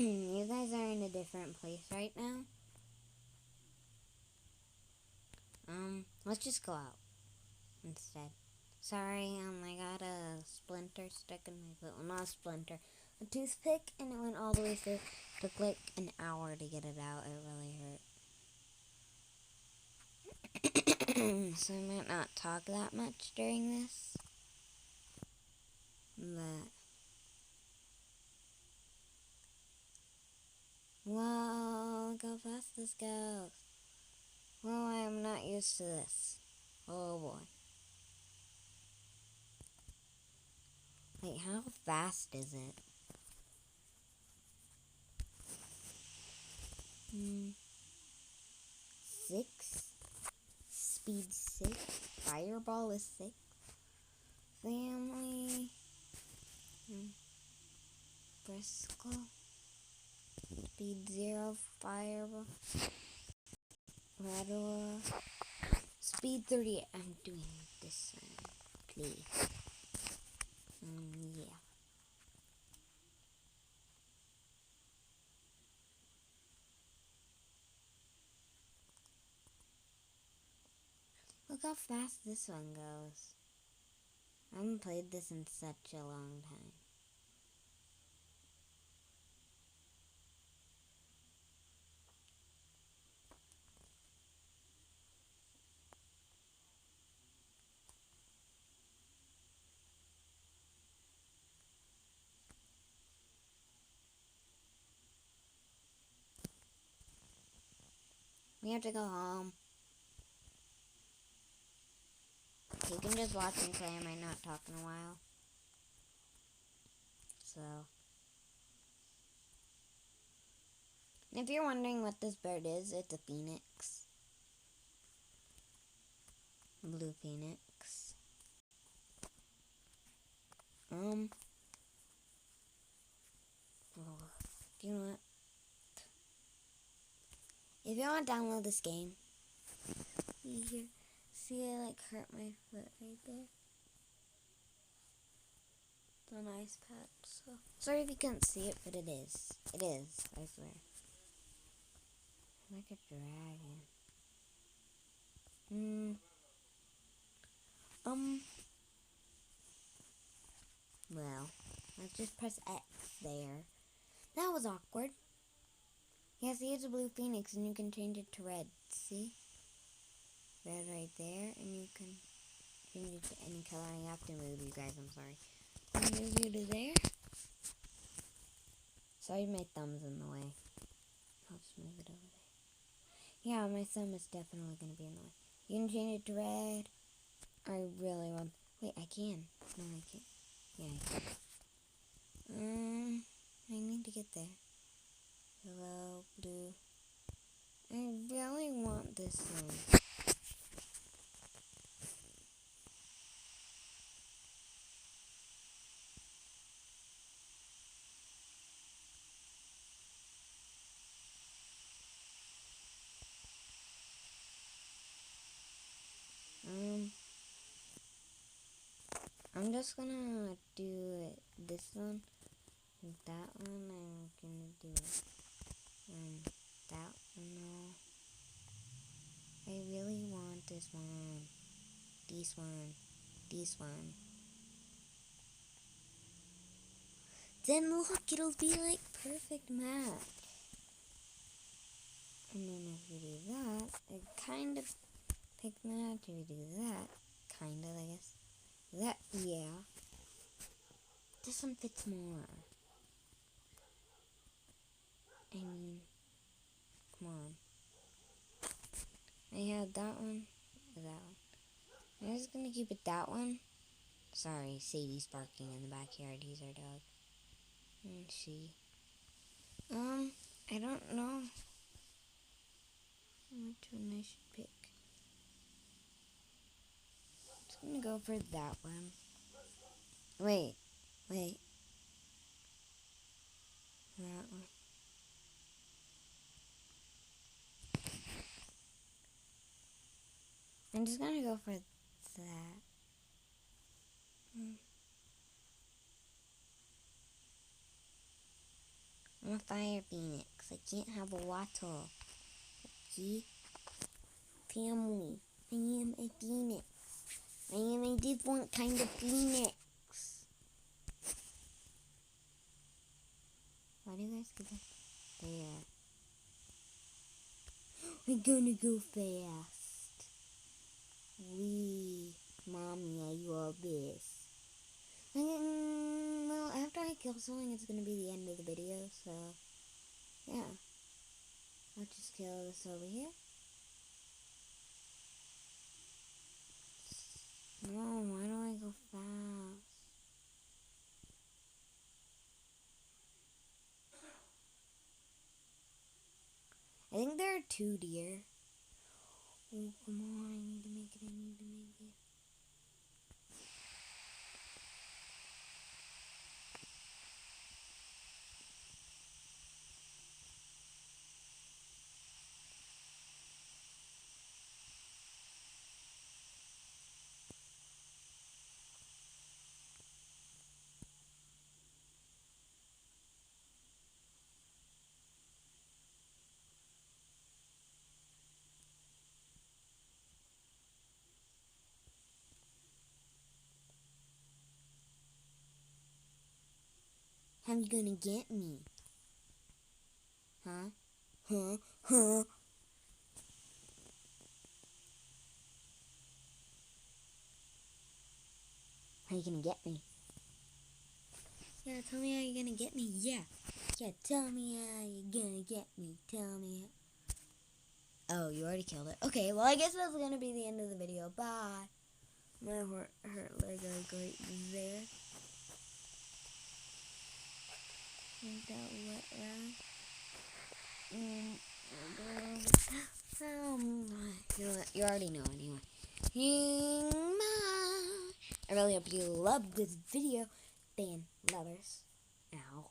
You guys are in a different place right now. Let's just go out instead. Sorry, I got a splinter stuck in my foot. Well, not a splinter, a toothpick, and it went all the way through. Took like an hour to get it out. It really hurt. So I might not talk that much during this. But whoa, look how fast this goes. Well, I'm not used to this. Oh boy. Wait, how fast is it? 6? Speed 6? Fireball is 6? Family? Briscoe? Speed 0, Fireball? Rattler? Speed 30. I'm doing this one, please. Yeah. Look how fast this one goes. I haven't played this in such a long time. We have to go home. You can just watch me play. I might not talk in a while. So, if you're wondering what this bird is, it's a phoenix. Blue phoenix. You know what? If you want to download this game, here, see I like hurt my foot right there. It's a nice pet, so sorry if you couldn't see it, but it is. It is, I swear. Like a dragon. Well, let's just press X there. That was awkward. Yeah, see, it's a blue phoenix, and you can change it to red. See? Red right there, and you can change it to any color. I have to move you guys, I'm sorry. I'll move you to there. Sorry, my thumb's in the way. I'll just move it over there. Yeah, my thumb is definitely going to be in the way. You can change it to red. I really want... Wait, I can. No, I can't. Yeah, I can. I need to get there. Hello, blue. I really want this one. I'm just gonna do this one, that one, I'm gonna do that one now. I really want this one, this one, this one. Then look, it'll be like perfect match. And then if you do that, it kind of pick match. If you do that, kind of, I guess. That, yeah. This one fits more. I mean, come on. I had that one, or that one. I'm just gonna keep it that one. Sorry, Sadie's barking in the backyard. He's our dog. And she. I don't know which one I should pick. I'm just gonna go for that one. Wait. That one. I'm just gonna go for that. I'm a fire phoenix. I can't have a water. See? Family. I am a phoenix. I am a different kind of phoenix. Why do you guys keep there? We're gonna go fast. Mommy, I love this. Well, after I kill something, it's gonna be the end of the video, so yeah. I'll just kill this over here. No, why do I go fast? I think there are 2 deer. Oh, come on, I need to make it, How you gonna get me? Huh? Huh? How you gonna get me? Yeah, tell me how you're gonna get me. Yeah, tell me how you're gonna get me. Tell me. Oh, you already killed it. Okay, well, I guess that's gonna be the end of the video. Bye. My hurt leg right there. Like that wet around. You know what? You already know anyway. I really hope you loved this video, fan lovers. Ow.